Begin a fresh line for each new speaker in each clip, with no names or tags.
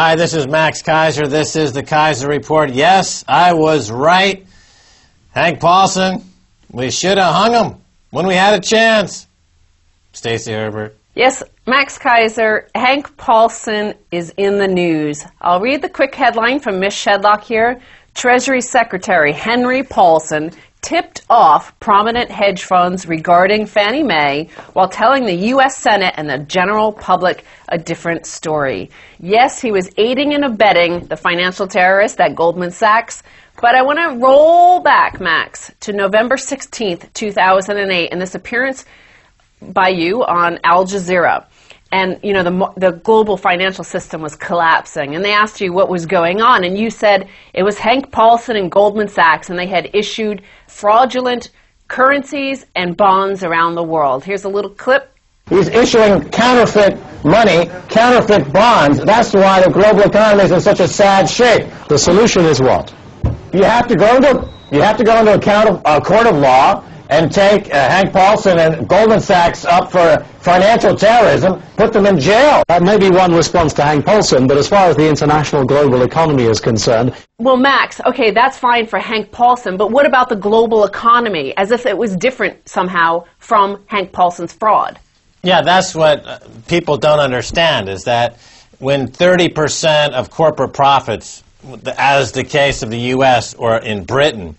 Hi, this is Max Keiser. This is the Keiser Report. Yes, I was right. Hank Paulson, we should have hung him when we had a chance. Stacy Herbert.
Yes, Max Keiser, Hank Paulson is in the news. I'll read the quick headline from Miss Shedlock here. Treasury Secretary Henry Paulson tipped off prominent hedge funds regarding Fannie Mae while telling the U.S. Senate and the general public a different story. Yes, he was aiding and abetting the financial terrorist at Goldman Sachs, but I want to roll back, Max, to November 16th, 2008, and this appearance by you on Al Jazeera. And, you know, the global financial system was collapsing. And they asked you what was going on. And you said it was Hank Paulson and Goldman Sachs, and they had issued fraudulent currencies and bonds around the world. Here's a little clip.
He's issuing counterfeit money, counterfeit bonds. That's why the global economy is in such a sad shape. The solution is what? You have to go into a court of law and take Hank Paulson and Goldman Sachs up for financial terrorism, put them in jail.
That may be one response to Hank Paulson, but as far as the international global economy is concerned...
Well, Max, okay, that's fine for Hank Paulson, but what about the global economy, as if it was different somehow from Hank Paulson's fraud?
Yeah, that's what people don't understand, is that when 30% of corporate profits, as the case of the U.S. or in Britain,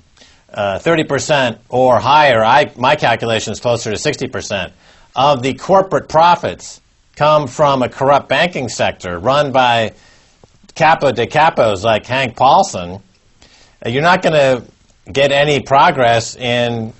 30% or higher, my calculation is closer to 60%, of the corporate profits come from a corrupt banking sector run by capo de capos like Hank Paulson. You're not going to get any progress in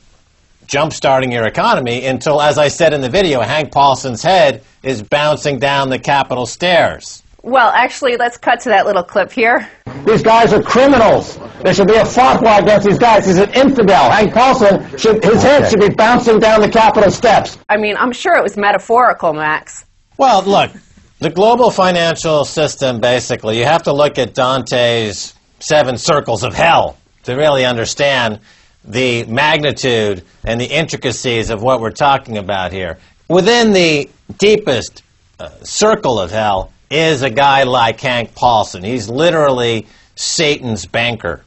jump-starting your economy until, as I said in the video, Hank Paulson's head is bouncing down the Capitol stairs.
Well, actually, let's cut to that little clip here.
These guys are criminals. There should be a fatwa against these guys. He's an infidel. Hank Paulson, his head should be bouncing down the Capitol steps.
I mean, I'm sure it was metaphorical, Max.
Well, look, the global financial system, basically, you have to look at Dante's 7 circles of hell to really understand the magnitude and the intricacies of what we're talking about here. Within the deepest circle of hell is a guy like Hank Paulson. He's literally Satan's banker.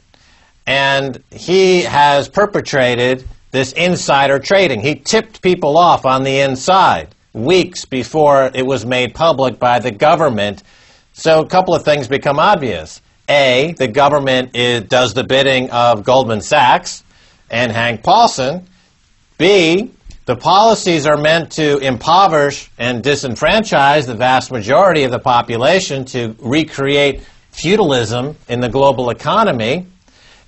And he has perpetrated this insider trading. He tipped people off on the inside weeks before it was made public by the government. So a couple of things become obvious. A, the government does the bidding of Goldman Sachs and Hank Paulson. B, the policies are meant to impoverish and disenfranchise the vast majority of the population to recreate feudalism in the global economy.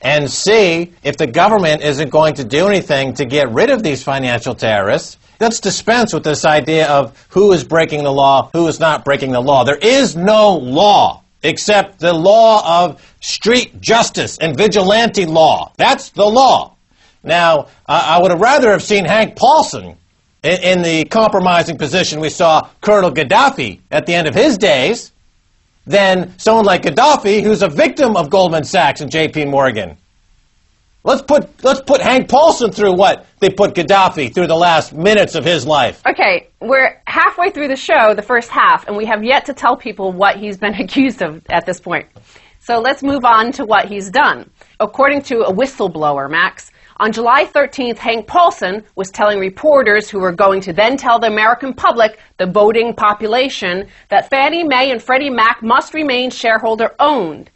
And C, if the government isn't going to do anything to get rid of these financial terrorists, let's dispense with this idea of who is breaking the law, who is not breaking the law. There is no law except the law of street justice and vigilante law. That's the law. Now, I would have rather have seen Hank Paulson in the compromising position we saw Colonel Gaddafi at the end of his days than someone like Gaddafi, who's a victim of Goldman Sachs and J.P. Morgan. Let's put Hank Paulson through what they put Gaddafi through the last minutes of his life.
Okay, we're halfway through the show, the first half, and we have yet to tell people what he's been accused of at this point. So let's move on to what he's done. According to a whistleblower, Max, on July 13th, Hank Paulson was telling reporters who were going to then tell the American public, the voting population, that Fannie Mae and Freddie Mac must remain shareholder-owned.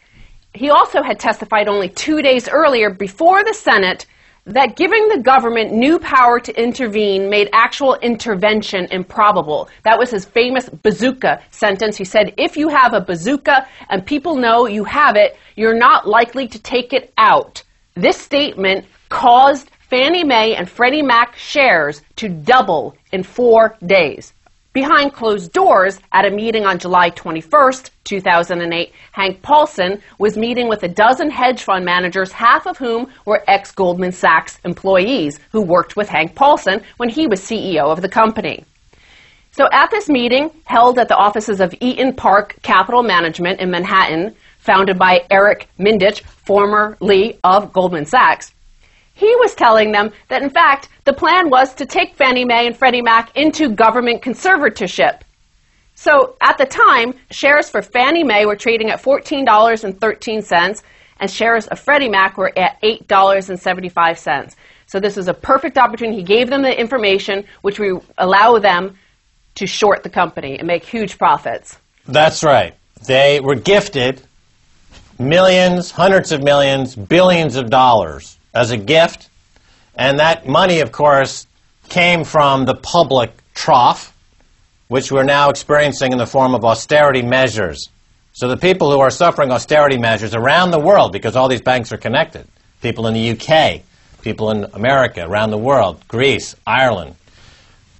He also had testified only 2 days earlier before the Senate that giving the government new power to intervene made actual intervention improbable. That was his famous bazooka sentence. He said, if you have a bazooka and people know you have it, you're not likely to take it out. This statement caused Fannie Mae and Freddie Mac shares to double in 4 days. Behind closed doors, at a meeting on July 21st, 2008, Hank Paulson was meeting with a dozen hedge fund managers, half of whom were ex-Goldman Sachs employees who worked with Hank Paulson when he was CEO of the company. So at this meeting, held at the offices of Eaton Park Capital Management in Manhattan, founded by Eric Mindich, formerly of Goldman Sachs, he was telling them that, in fact, the plan was to take Fannie Mae and Freddie Mac into government conservatorship. So at the time, shares for Fannie Mae were trading at $14.13, and shares of Freddie Mac were at $8.75. So this is a perfect opportunity. He gave them the information which will allow them to short the company and make huge profits.
That's right. They were gifted millions, hundreds of millions, billions of dollars as a gift. And that money, of course, came from the public trough, which we're now experiencing in the form of austerity measures. So the people who are suffering austerity measures around the world, because all these banks are connected, people in the UK, people in America, around the world, Greece, Ireland,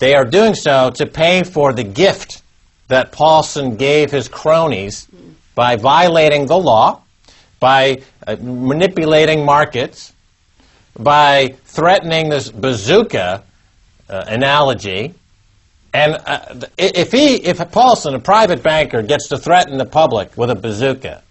they are doing so to pay for the gift that Paulson gave his cronies by violating the law, by manipulating markets, by threatening this bazooka analogy. And if Paulson, a private banker, gets to threaten the public with a bazooka,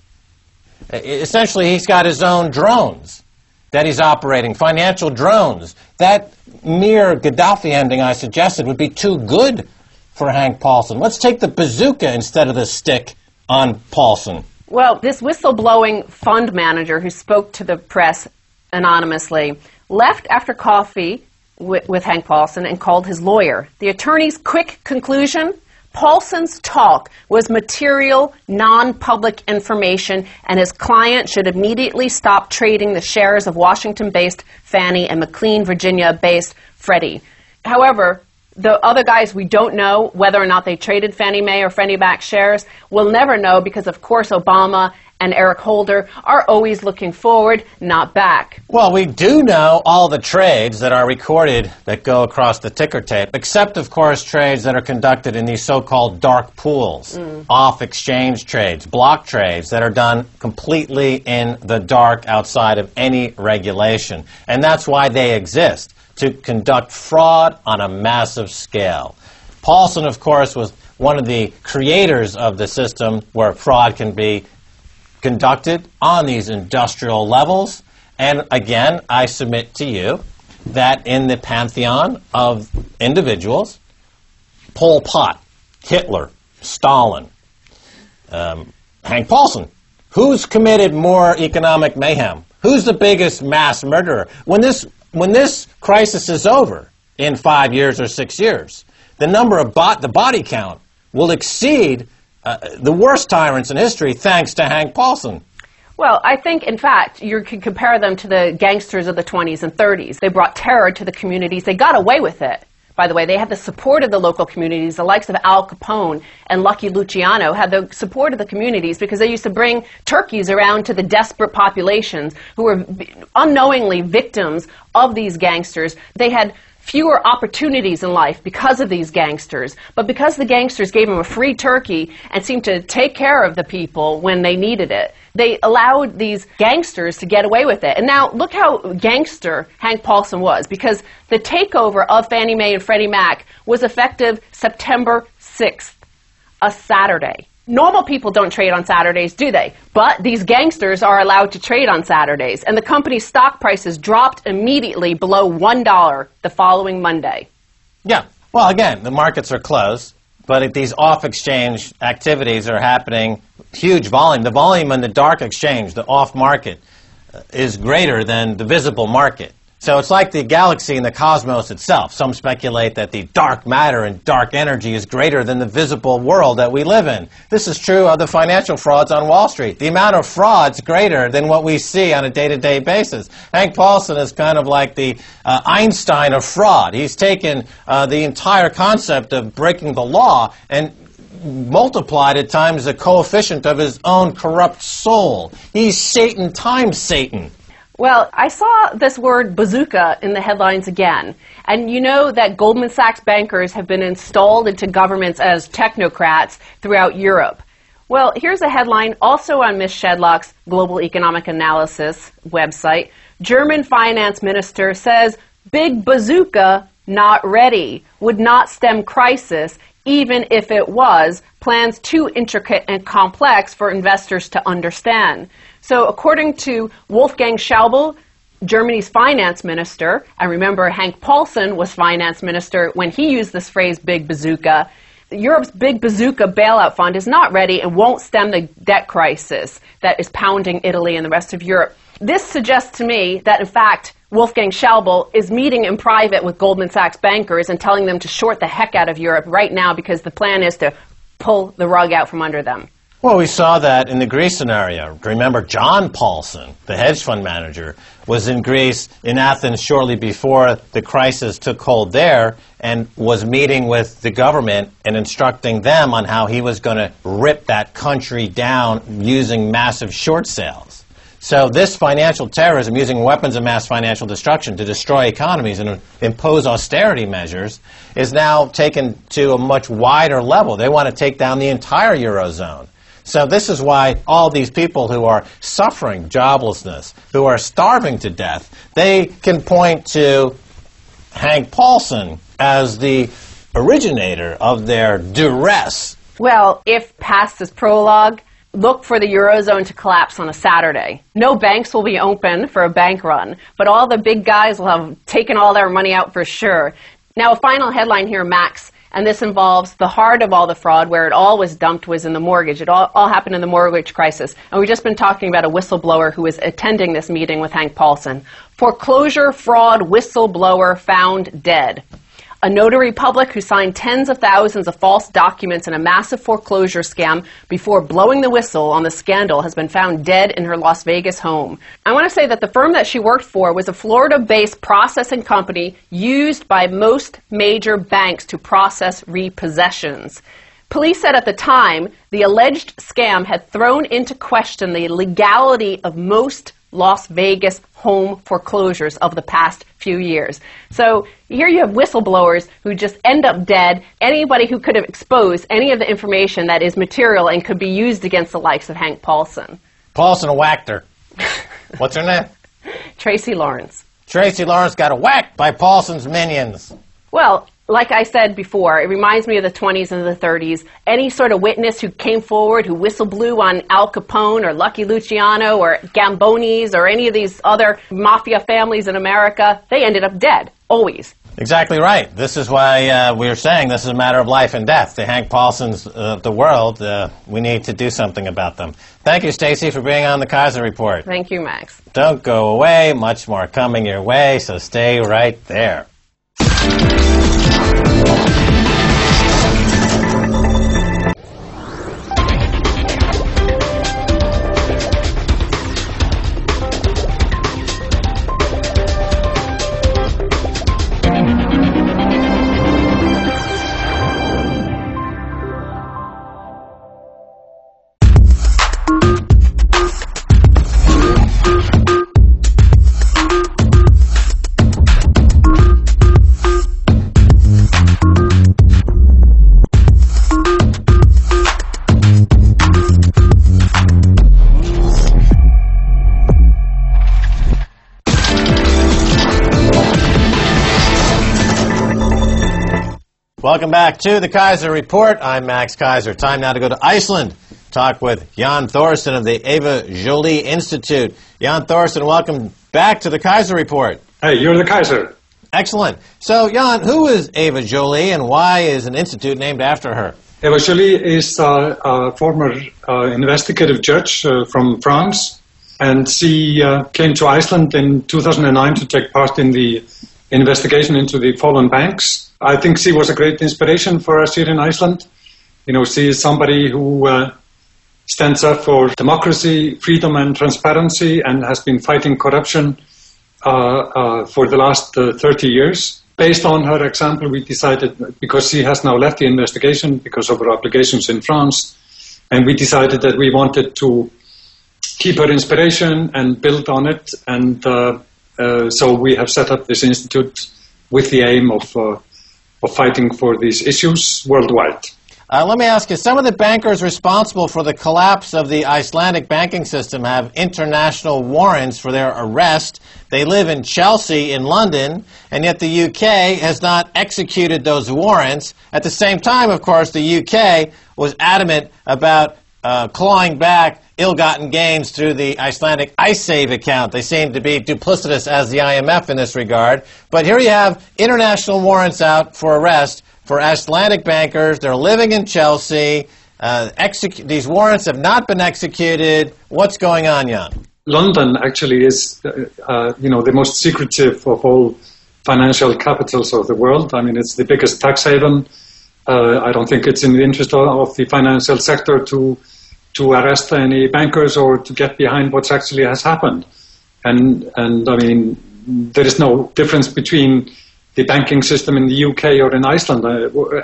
essentially he's got his own drones that he's operating, financial drones. That mere Gaddafi ending I suggested would be too good for Hank Paulson. Let's take the bazooka instead of the stick on Paulson.
Well, this whistleblowing fund manager who spoke to the press anonymously left after coffee with Hank Paulson and called his lawyer. The attorney's quick conclusion: Paulson's talk was material, non-public information, and his client should immediately stop trading the shares of Washington-based Fannie and McLean, Virginia-based Freddie. However, the other guys, we don't know whether or not they traded Fannie Mae or Freddie Mac shares. We'll never know because, of course, Obama and Eric Holder are always looking forward, not back.
Well, we do know all the trades that are recorded that go across the ticker tape, except, of course, trades that are conducted in these so-called dark pools, off-exchange trades, block trades that are done completely in the dark outside of any regulation. And that's why they exist, to conduct fraud on a massive scale. Paulson, of course, was one of the creators of the system where fraud can be conducted on these industrial levels. And again, I submit to you that in the pantheon of individuals, Pol Pot, Hitler, Stalin, Hank Paulson, who's committed more economic mayhem? Who's the biggest mass murderer? When this crisis is over in 5 years or 6 years, the number of the body count will exceed the worst tyrants in history, thanks to Hank Paulson.
Well, I think, in fact, you can compare them to the gangsters of the 20s and 30s. They brought terror to the communities. They got away with it. By the way, they had the support of the local communities. The likes of Al Capone and Lucky Luciano had the support of the communities because they used to bring turkeys around to the desperate populations who were unknowingly victims of these gangsters. They had fewer opportunities in life because of these gangsters. But because the gangsters gave them a free turkey and seemed to take care of the people when they needed it, they allowed these gangsters to get away with it. And now look how gangster Hank Paulson was, because the takeover of Fannie Mae and Freddie Mac was effective September 6th, a Saturday. Normal people don't trade on Saturdays, do they? But these gangsters are allowed to trade on Saturdays, and the company's stock prices dropped immediately below $1 the following Monday.
Yeah. Well, again, the markets are closed, but these off-exchange activities are happening, huge volume. The volume in the dark exchange, the off-market, is greater than the visible market. So it's like the galaxy and the cosmos itself. Some speculate that the dark matter and dark energy is greater than the visible world that we live in. This is true of the financial frauds on Wall Street. The amount of fraud is greater than what we see on a day-to-day basis. Hank Paulson is kind of like the Einstein of fraud. He's taken the entire concept of breaking the law and multiplied it times the coefficient of his own corrupt soul. He's Satan times Satan.
Well, I saw this word bazooka in the headlines again. And you know that Goldman Sachs bankers have been installed into governments as technocrats throughout Europe. Well, here's a headline also on Ms. Shedlock's Global Economic Analysis website. German finance minister says big bazooka not ready, would not stem crisis, even if it was, plans too intricate and complex for investors to understand. So according to Wolfgang Schäuble, Germany's finance minister, and remember Hank Paulson was finance minister when he used this phrase big bazooka, Europe's big bazooka bailout fund is not ready and won't stem the debt crisis that is pounding Italy and the rest of Europe. This suggests to me that, in fact, Wolfgang Schäuble is meeting in private with Goldman Sachs bankers and telling them to short the heck out of Europe right now because the plan is to pull the rug out from under them.
Well, we saw that in the Greece scenario. Remember, Jon Paulson, the hedge fund manager, was in Greece, in Athens, shortly before the crisis took hold there, and was meeting with the government and instructing them on how he was going to rip that country down using massive short sales. So this financial terrorism, using weapons of mass financial destruction to destroy economies and impose austerity measures, is now taken to a much wider level. They want to take down the entire Eurozone. So this is why all these people who are suffering joblessness, who are starving to death, they can point to Hank Paulson as the originator of their duress.
Well, if past this prologue, look for the Eurozone to collapse on a Saturday. No banks will be open for a bank run, but all the big guys will have taken all their money out for sure. Now, a final headline here, Max, and this involves the heart of all the fraud, where it all was dumped, was in the mortgage. It all happened in the mortgage crisis. And we've just been talking about a whistleblower who was attending this meeting with Hank Paulson. Foreclosure fraud whistleblower found dead. A notary public who signed tens of thousands of false documents in a massive foreclosure scam before blowing the whistle on the scandal has been found dead in her Las Vegas home. I want to say that the firm that she worked for was a Florida-based processing company used by most major banks to process repossessions. Police said at the time the alleged scam had thrown into question the legality of most Las Vegas home foreclosures of the past few years. So here you have whistleblowers who just end up dead. Anybody who could have exposed any of the information that is material and could be used against the likes of Hank Paulson.
Paulson whacked her. What's her name?
Tracy Lawrence.
Tracy Lawrence got whacked by Paulson's minions.
Well, like I said before, it reminds me of the 20s and the 30s. Any sort of witness who came forward, who whistle-blew on Al Capone or Lucky Luciano or Gambonis or any of these other mafia families in America, they ended up dead, always.
Exactly right. This is why we're saying this is a matter of life and death. The Hank Paulsons of the world, we need to do something about them. Thank you, Stacy, for being on the Keiser Report.
Thank you, Max.
Don't go away. Much more coming your way, so stay right there. Welcome back to the Keiser Report. I'm Max Keiser. Time now to go to Iceland. Talk with Jon Thorisson of the Eva Joly Institute. Jon Thorisson, welcome back to the Keiser Report.
Hey, you're the Keiser.
Excellent. So, Jon, who is Eva Joly and why is an institute named after her?
Eva Joly is a former investigative judge from France, and she came to Iceland in 2009 to take part in the investigation into the fallen banks. I think she was a great inspiration for us here in Iceland. You know, she is somebody who stands up for democracy, freedom and transparency, and has been fighting corruption for the last 30 years. Based on her example, we decided, because she has now left the investigation because of her obligations in France, and we decided that we wanted to keep her inspiration and build on it, and so we have set up this institute with the aim of fighting for these issues worldwide.
Let me ask you, some of the bankers responsible for the collapse of the Icelandic banking system have international warrants for their arrest. They live in Chelsea in London, and yet the UK has not executed those warrants. At the same time, of course, the UK was adamant about clawing back ill-gotten gains through the Icelandic iSave account. They seem to be duplicitous as the IMF in this regard. But here you have international warrants out for arrest for Icelandic bankers. They're living in Chelsea. These warrants have not been executed. What's going on, Jan?
London actually is, the most secretive of all financial capitals of the world. I mean, it's the biggest tax haven. I don't think it's in the interest of the financial sector to arrest any bankers or to get behind what actually has happened. And I mean, there is no difference between the banking system in the UK or in Iceland,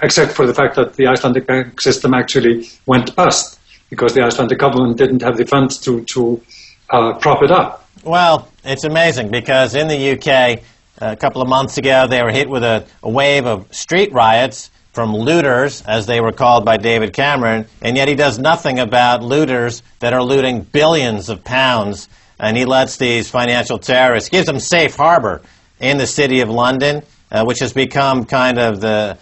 except for the fact that the Icelandic bank system actually went bust because the Icelandic government didn't have the funds to prop it up.
Well, it's amazing because in the UK, a couple of months ago, they were hit with a wave of street riots from looters, as they were called by David Cameron, and yet he does nothing about looters that are looting billions of pounds, and he lets these financial terrorists, gives them safe harbor in the city of London, which has become kind of the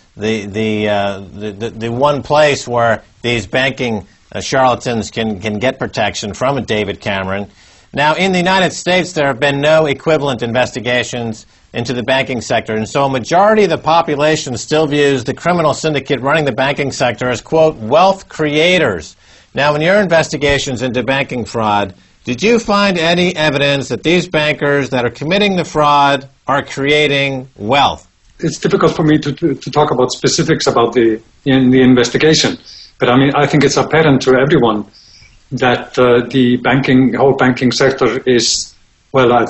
one place where these banking charlatans can get protection from David Cameron. Now, in the United States, there have been no equivalent investigations into the banking sector, and so a majority of the population still views the criminal syndicate running the banking sector as, quote, wealth creators. Now, in your investigations into banking fraud, did you find any evidence that these bankers that are committing the fraud are creating wealth?
It's difficult for me to talk about specifics about the investigation, but I mean, I think it's apparent to everyone that the whole banking sector is, well,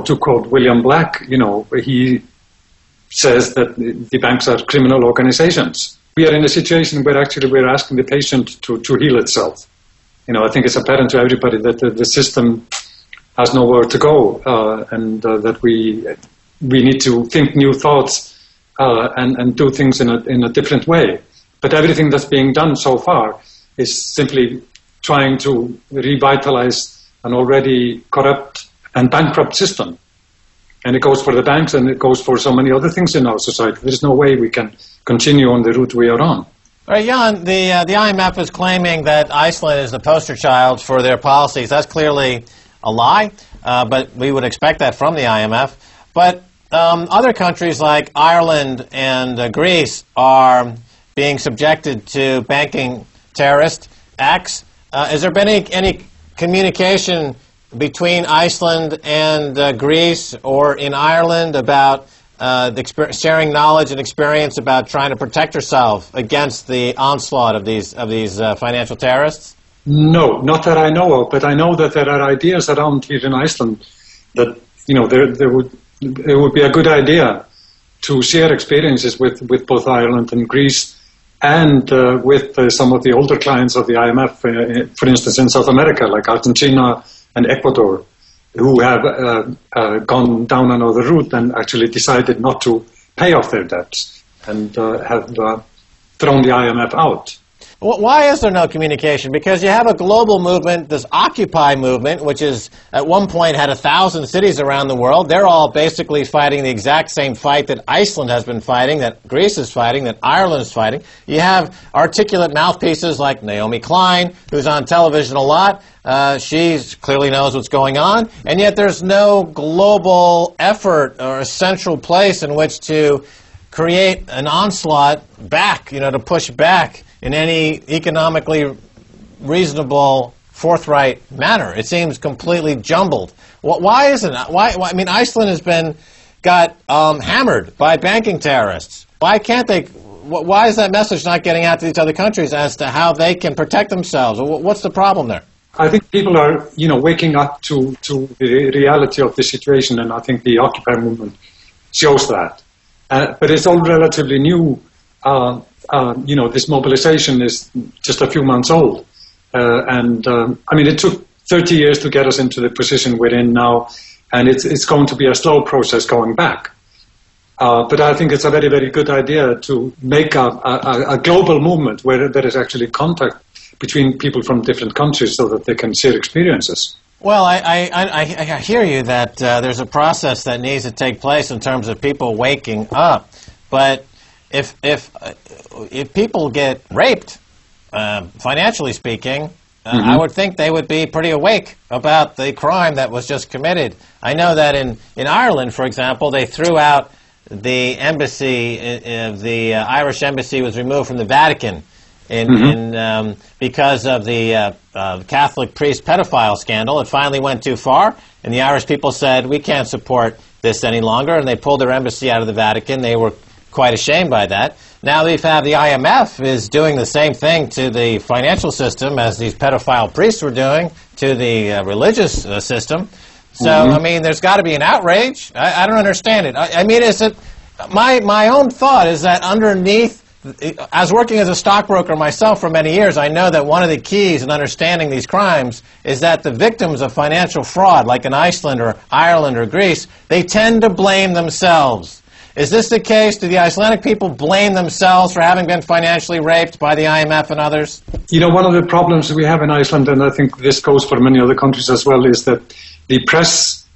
to quote William Black, he says that the banks are criminal organizations. We are in a situation where actually we're asking the patient to heal itself. I think it's apparent to everybody that the system has nowhere to go, and that we need to think new thoughts and do things in a different way. But everything that's being done so far is simply trying to revitalize an already corrupt and bankrupt system. And it goes for the banks and it goes for so many other things in our society. There's no way we can continue on the route we are on.
All right, Jan, the IMF is claiming that Iceland is the poster child for their policies. That's clearly a lie, but we would expect that from the IMF. But other countries like Ireland and Greece are being subjected to banking terrorist acts. Has there been any communication between Iceland and Greece or in Ireland about sharing knowledge and experience about trying to protect yourself against the onslaught of these financial terrorists?
No, not that I know of, but I know that there are ideas around here in Iceland that it would be a good idea to share experiences with both Ireland and Greece, and with some of the older clients of the IMF, for instance, in South America, like Argentina and Ecuador, who have gone down another route and actually decided not to pay off their debts and have thrown the IMF out.
Well, why is there no communication? Because you have a global movement, this Occupy movement, which is at one point had 1,000 cities around the world. They're all basically fighting the exact same fight that Iceland has been fighting, that Greece is fighting, that Ireland is fighting. You have articulate mouthpieces like Naomi Klein, who's on television a lot. She clearly knows what's going on, and yet there's no global effort or a central place in which to create an onslaught back, to push back in any economically reasonable, forthright manner. It seems completely jumbled. Why isn't it? I mean, Iceland has got hammered by banking terrorists. Why can't they? Why is that message not getting out to these other countries as to how they can protect themselves? What's the problem there?
I think people are, waking up to the reality of the situation, and I think the Occupy movement shows that. But it's all relatively new. This mobilization is just a few months old. It took 30 years to get us into the position we're in now, and it's going to be a slow process going back. But I think it's a very, very good idea to make a global movement where there is actually contact between people from different countries so that they can share experiences.
Well, I hear you that there's a process that needs to take place in terms of people waking up. But if people get raped, financially speaking, I would think they would be pretty awake about the crime that was just committed. I know that in Ireland, for example, they threw out the embassy, the Irish embassy was removed from the Vatican because of the Catholic priest pedophile scandal. It finally went too far, and the Irish people said, we can't support this any longer, and they pulled their embassy out of the Vatican. They were quite ashamed by that. Now we've had the IMF is doing the same thing to the financial system as these pedophile priests were doing to the religious system. So, I mean, there's got to be an outrage. I don't understand it. I mean, is it my own thought is that underneath, as working as a stockbroker myself for many years, I know that one of the keys in understanding these crimes is that the victims of financial fraud, like in Iceland or Ireland or Greece, they tend to blame themselves. Is this the case? Do the Icelandic people blame themselves for having been financially raped by the IMF and others?
You know, one of the problems we have in Iceland, and I think this goes for many other countries as well, is that the press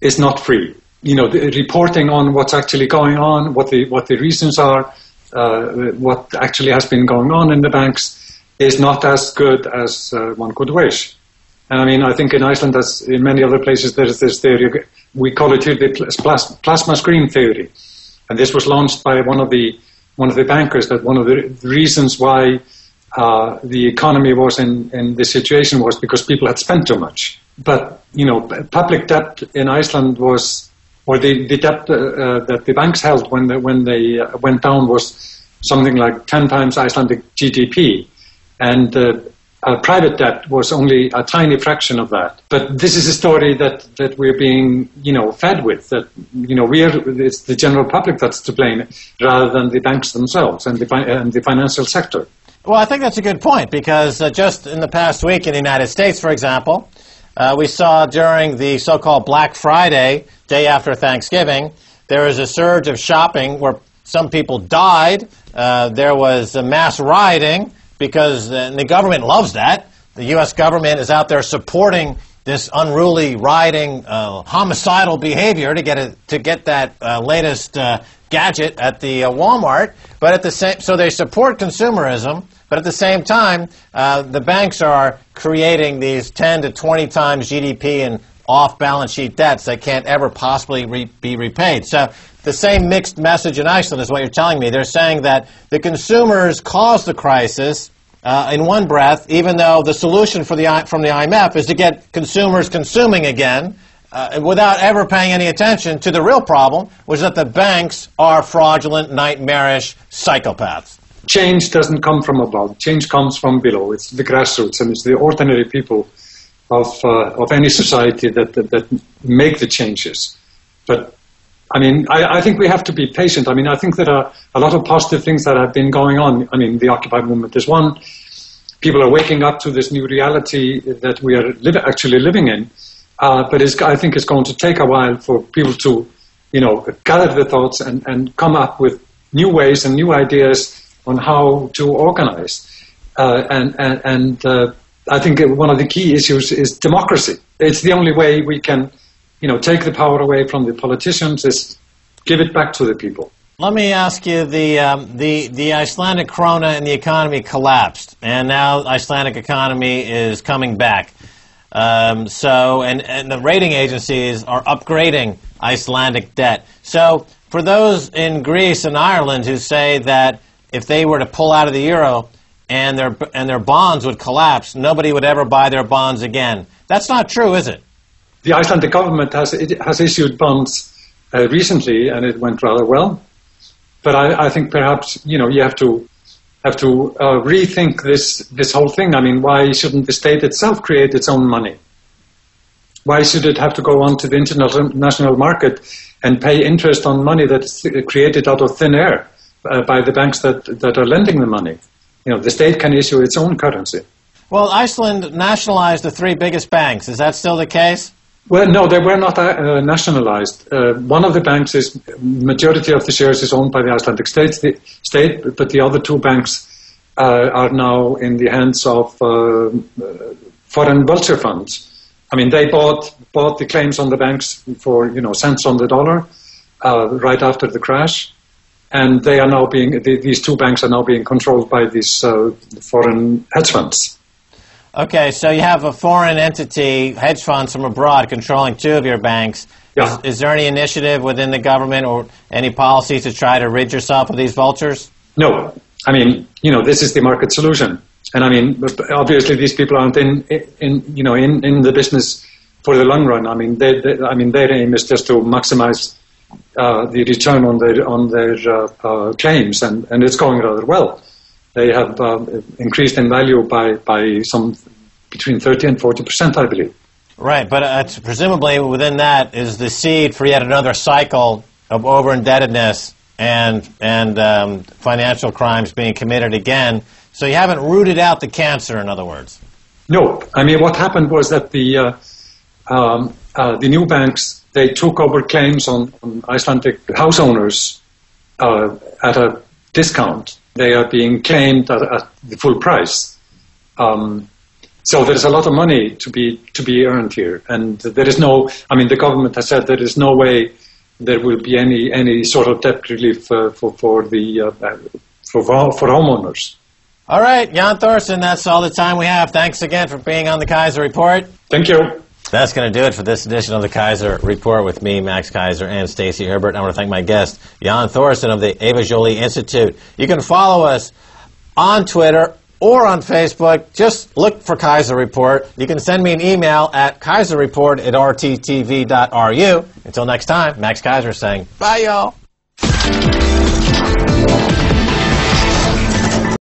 is not free. You know, the reporting on what's actually going on, what the reasons are, what actually has been going on in the banks is not as good as one could wish. And I mean, I think in Iceland, as in many other places, there's this theory, we call it here the plasma screen theory. And this was launched by one of the bankers, that one of the reasons why the economy was in this situation was because people had spent too much. But, you know, public debt in Iceland was, or the debt that the banks held when they went down was something like 10 times Icelandic GDP. And private debt was only a tiny fraction of that. But this is a story that we're being, you know, fed with, that, you know, it's the general public that's to blame rather than the banks themselves and the financial sector.
Well, I think that's a good point, because just in the past week in the United States, for example, we saw during the so-called Black Friday, day after Thanksgiving, there was a surge of shopping where some people died. There was mass rioting because the government loves that. The U.S. government is out there supporting this unruly, rioting, homicidal behavior to get that latest gadget at the Walmart. But at the same, so they support consumerism. But at the same time, the banks are creating these 10 to 20 times GDP in off-balance sheet debts that can't ever possibly be repaid. So the same mixed message in Iceland is what you're telling me. They're saying that the consumers caused the crisis in one breath, even though the solution from the IMF is to get consumers consuming again without ever paying any attention to the real problem, which is that the banks are fraudulent, nightmarish psychopaths.
Change doesn't come from above. Change comes from below. It's the grassroots, and it's the ordinary people of any society that make the changes. But I mean, I think we have to be patient. I mean, I think there are a lot of positive things that have been going on. I mean, the Occupy movement is one. People are waking up to this new reality that we are actually living in. But I think it's going to take a while for people to, you know, gather their thoughts and come up with new ways and new ideas on how to organize. I think one of the key issues is democracy. It's the only way we can, you know, take the power away from the politicians, is give it back to the people.
Let me ask you, the Icelandic krona and the economy collapsed, and now the Icelandic economy is coming back. And the rating agencies are upgrading Icelandic debt. So for those in Greece and Ireland who say that if they were to pull out of the euro and their bonds would collapse, nobody would ever buy their bonds again. That's not true, is it?
The Icelandic government has issued bonds recently, and it went rather well. But I think perhaps, you know, you have to rethink this whole thing. I mean, why shouldn't the state itself create its own money? Why should it have to go onto the international market and pay interest on money that's created out of thin air by the banks that are lending the money? You know, the state can issue its own currency.
Well, Iceland nationalized the three biggest banks. Is that still the case?
Well, no, they were not nationalized. One of the banks majority of the shares is owned by the Icelandic state, but the other two banks are now in the hands of foreign vulture funds. I mean, they bought the claims on the banks for, you know, cents on the dollar right after the crash, and they are now these two banks are now being controlled by these foreign hedge funds. Okay, so you have a foreign entity, hedge funds from abroad, controlling two of your banks. Yeah.
Is there any initiative within the government or any policies to try to rid yourself of these vultures?
No. I mean, this is the market solution. And I mean, obviously these people aren't in the business for the long run. I mean, their aim is just to maximize the return on their claims, and it's going rather well. They have increased in value by some between 30 and 40%, I believe.
Right, but presumably within that is the seed for yet another cycle of over-indebtedness and financial crimes being committed again. So you haven't rooted out the cancer, in other words.
No. I mean, what happened was that the new banks, they took over claims on Icelandic house owners at a discount. They are being claimed at the full price. So there's a lot of money to be earned here, and there is no. I mean, the government has said there is no way there will be any sort of debt relief for homeowners.
All right, Jon Thorisson, that's all the time we have. Thanks again for being on the Keiser Report.
Thank you.
That's going to do it for this edition of the Keiser Report with me, Max Keiser, and Stacy Herbert. I want to thank my guest, Jon Thorisson of the Eva Joly Institute. You can follow us on Twitter or on Facebook. Just look for Keiser Report. You can send me an email at keiserreport@rttv.ru. Until next time, Max Keiser saying, bye, y'all.